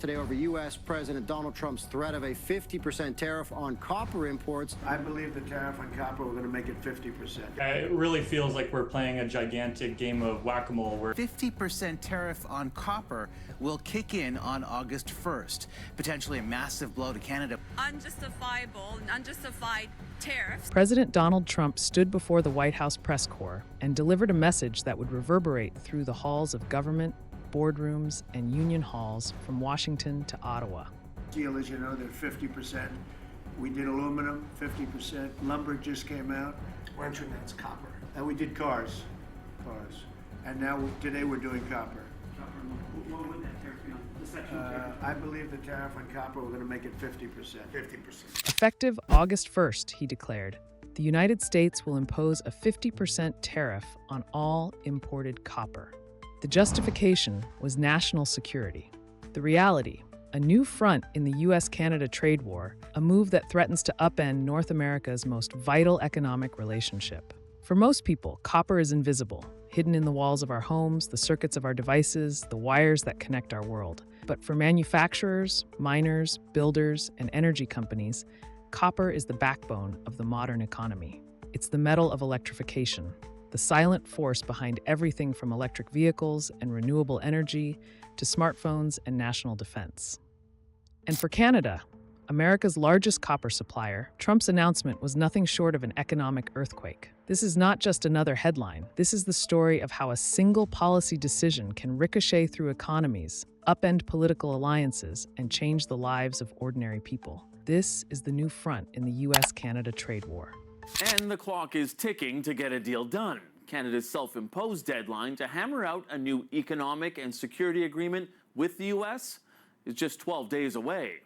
Today over U.S. President Donald Trump's threat of a 50% tariff on copper imports. I believe the tariff on copper, we're going to make it 50%. It really feels like we're playing a gigantic game of whack-a-mole where 50% tariff on copper will kick in on August 1st, potentially a massive blow to Canada. Unjustifiable and unjustified tariffs. President Donald Trump stood before the White House press corps and delivered a message that would reverberate through the halls of government, boardrooms, and union halls from Washington to Ottawa. Steel, as you know, they're 50%. We did aluminum, 50%. Lumber just came out. We're entering that's copper. And we did cars. And now, today we're doing copper. What would that tariff be on? The section tariff? I believe the tariff on copper, we're going to make it 50%. 50%. Effective August 1st, he declared, the United States will impose a 50% tariff on all imported copper. The justification was national security. The reality, a new front in the U.S.-Canada trade war, a move that threatens to upend North America's most vital economic relationship. For most people, copper is invisible, hidden in the walls of our homes, the circuits of our devices, the wires that connect our world. But for manufacturers, miners, builders, and energy companies, copper is the backbone of the modern economy. It's the metal of electrification, the silent force behind everything from electric vehicles and renewable energy to smartphones and national defense. And for Canada, America's largest copper supplier, Trump's announcement was nothing short of an economic earthquake. This is not just another headline. This is the story of how a single policy decision can ricochet through economies, upend political alliances, and change the lives of ordinary people. This is the new front in the U.S.-Canada trade war. And the clock is ticking to get a deal done. Canada's self-imposed deadline to hammer out a new economic and security agreement with the U.S. is just 12 days away.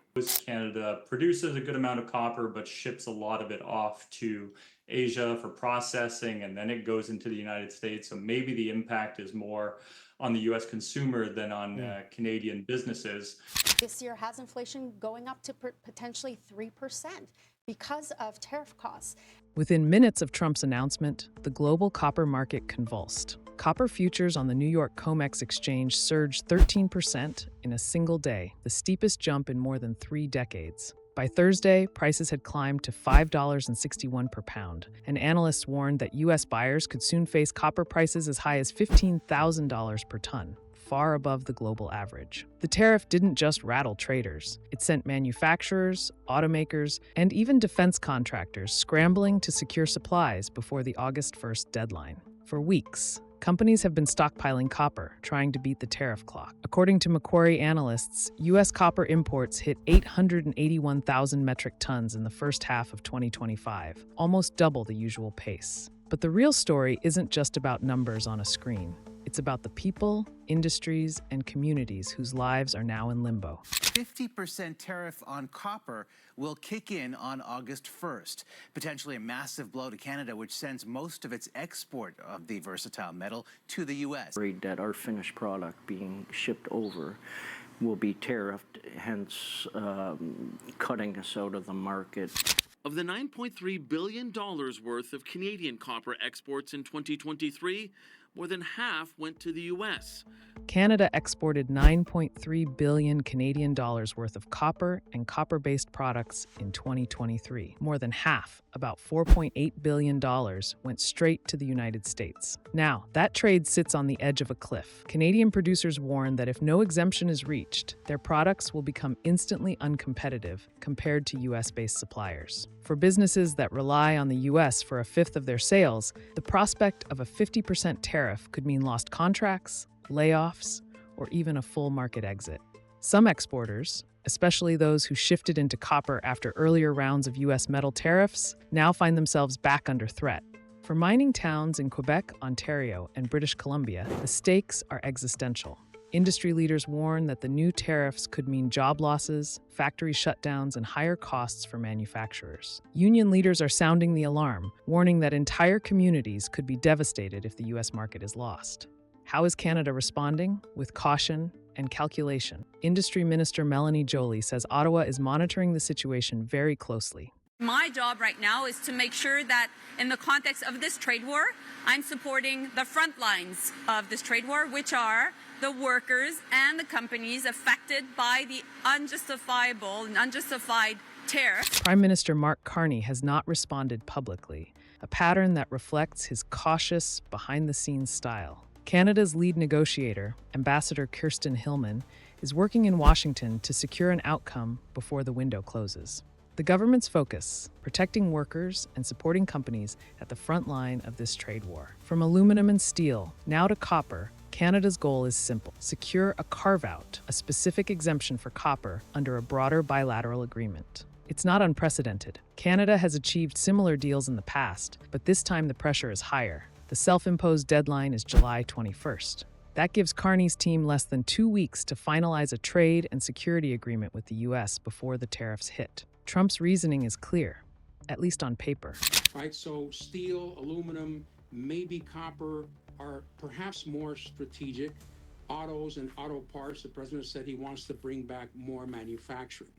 Canada produces a good amount of copper, but ships a lot of it off to Asia for processing, and then it goes into the United States. So maybe the impact is more on the U.S. consumer than on Canadian businesses. This year has inflation going up to potentially 3% because of tariff costs. Within minutes of Trump's announcement, the global copper market convulsed. Copper futures on the New York COMEX exchange surged 13% in a single day, the steepest jump in more than 3 decades. By Thursday, prices had climbed to $5.61 per pound, and analysts warned that U.S. buyers could soon face copper prices as high as $15,000 per ton, far above the global average. The tariff didn't just rattle traders. It sent manufacturers, automakers, and even defense contractors scrambling to secure supplies before the August 1st deadline. For weeks, companies have been stockpiling copper, trying to beat the tariff clock. According to Macquarie analysts, U.S. copper imports hit 881,000 metric tons in the first half of 2025, almost double the usual pace. But the real story isn't just about numbers on a screen. It's about the people, industries, and communities whose lives are now in limbo. 50% tariff on copper will kick in on August 1st, potentially a massive blow to Canada, which sends most of its export of the versatile metal to the U.S. Afraid that our finished product being shipped over will be tariffed, hence cutting us out of the market. Of the $9.3 billion worth of Canadian copper exports in 2023, more than half went to the U.S. Canada exported $9.3 billion Canadian dollars worth of copper and copper-based products in 2023. More than half, about $4.8 billion, went straight to the United States. Now, that trade sits on the edge of a cliff. Canadian producers warn that if no exemption is reached, their products will become instantly uncompetitive compared to U.S.-based suppliers. For businesses that rely on the U.S. for a fifth of their sales, the prospect of a 50% tariff could mean lost contracts, layoffs, or even a full market exit. Some exporters, especially those who shifted into copper after earlier rounds of U.S. metal tariffs, now find themselves back under threat. For mining towns in Quebec, Ontario, and British Columbia, the stakes are existential. Industry leaders warn that the new tariffs could mean job losses, factory shutdowns, and higher costs for manufacturers. Union leaders are sounding the alarm, warning that entire communities could be devastated if the U.S. market is lost. How is Canada responding? With caution and calculation. Industry Minister Melanie Joly says Ottawa is monitoring the situation very closely. My job right now is to make sure that in the context of this trade war, I'm supporting the front lines of this trade war, which are the workers and the companies affected by the unjustifiable and unjustified tariff. Prime Minister Mark Carney has not responded publicly, a pattern that reflects his cautious, behind-the-scenes style. Canada's lead negotiator, Ambassador Kirsten Hillman, is working in Washington to secure an outcome before the window closes. The government's focus, protecting workers and supporting companies at the front line of this trade war. From aluminum and steel, now to copper, Canada's goal is simple: secure a carve-out, a specific exemption for copper under a broader bilateral agreement. It's not unprecedented. Canada has achieved similar deals in the past, but this time the pressure is higher. The self-imposed deadline is July 21st. That gives Carney's team less than 2 weeks to finalize a trade and security agreement with the U.S. before the tariffs hit. Trump's reasoning is clear, at least on paper. Right, so steel, aluminum, maybe copper are perhaps more strategic. Autos and auto parts, the president said he wants to bring back more manufacturing.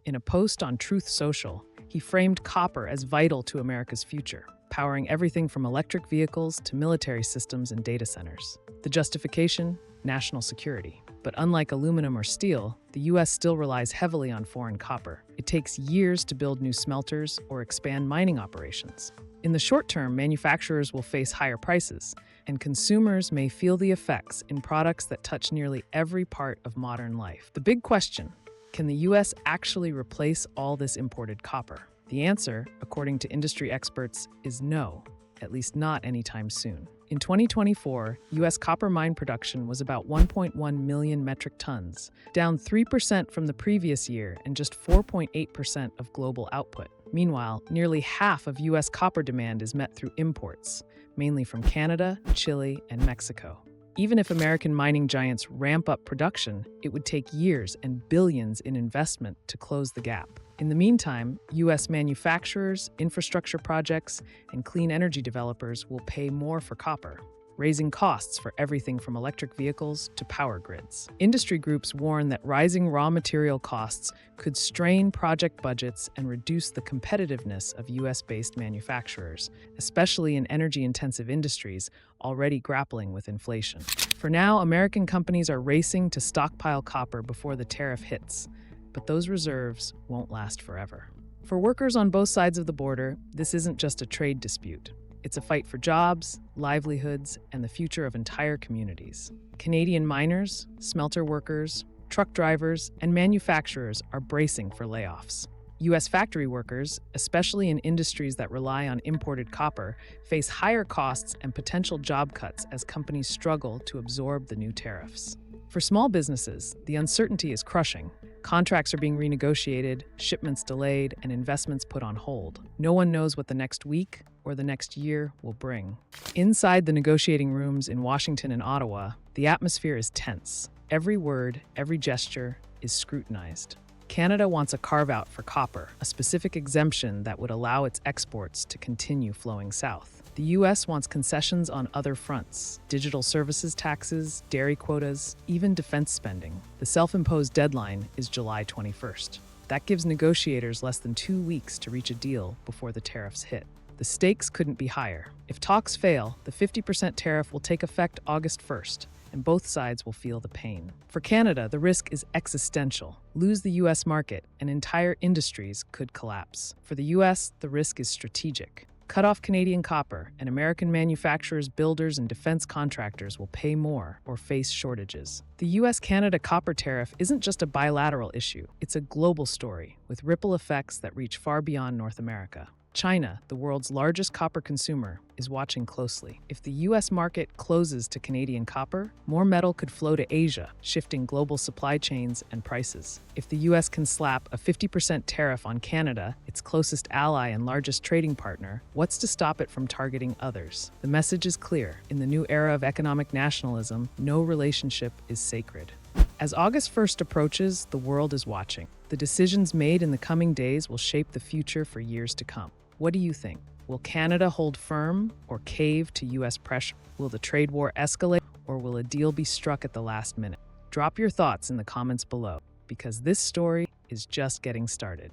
In a post on Truth Social, he framed copper as vital to America's future, powering everything from electric vehicles to military systems and data centers. The justification? National security. But unlike aluminum or steel, the U.S. still relies heavily on foreign copper. It takes years to build new smelters or expand mining operations. In the short term, manufacturers will face higher prices, and consumers may feel the effects in products that touch nearly every part of modern life. The big question: can the U.S. actually replace all this imported copper? The answer, according to industry experts, is no, at least not anytime soon. In 2024, U.S. copper mine production was about 1.1 million metric tons, down 3% from the previous year and just 4.8% of global output. Meanwhile, nearly half of U.S. copper demand is met through imports, mainly from Canada, Chile, and Mexico. Even if American mining giants ramp up production, it would take years and billions in investment to close the gap. In the meantime, U.S. manufacturers, infrastructure projects, and clean energy developers will pay more for copper, raising costs for everything from electric vehicles to power grids. Industry groups warn that rising raw material costs could strain project budgets and reduce the competitiveness of U.S.-based manufacturers, especially in energy-intensive industries already grappling with inflation. For now, American companies are racing to stockpile copper before the tariff hits, but those reserves won't last forever. For workers on both sides of the border, this isn't just a trade dispute. It's a fight for jobs, livelihoods, and the future of entire communities. Canadian miners, smelter workers, truck drivers, and manufacturers are bracing for layoffs. U.S. factory workers, especially in industries that rely on imported copper, face higher costs and potential job cuts as companies struggle to absorb the new tariffs. For small businesses, the uncertainty is crushing. Contracts are being renegotiated, shipments delayed, and investments put on hold. No one knows what the next week or the next year will bring. Inside the negotiating rooms in Washington and Ottawa, the atmosphere is tense. Every word, every gesture is scrutinized. Canada wants a carve-out for copper, a specific exemption that would allow its exports to continue flowing south. The U.S. wants concessions on other fronts: digital services taxes, dairy quotas, even defense spending. The self-imposed deadline is July 21st. That gives negotiators less than 2 weeks to reach a deal before the tariffs hit. The stakes couldn't be higher. If talks fail, the 50% tariff will take effect August 1st, and both sides will feel the pain. For Canada, the risk is existential. Lose the U.S. market, and entire industries could collapse. For the U.S., the risk is strategic. Cut off Canadian copper, and American manufacturers, builders, and defense contractors will pay more or face shortages. The U.S.-Canada copper tariff isn't just a bilateral issue. It's a global story, with ripple effects that reach far beyond North America. China, the world's largest copper consumer, is watching closely. If the U.S. market closes to Canadian copper, more metal could flow to Asia, shifting global supply chains and prices. If the U.S. can slap a 50% tariff on Canada, its closest ally and largest trading partner, what's to stop it from targeting others? The message is clear. In the new era of economic nationalism, no relationship is sacred. As August 1st approaches, the world is watching. The decisions made in the coming days will shape the future for years to come. What do you think? Will Canada hold firm or cave to U.S. pressure? Will the trade war escalate, or will a deal be struck at the last minute? Drop your thoughts in the comments below, because this story is just getting started.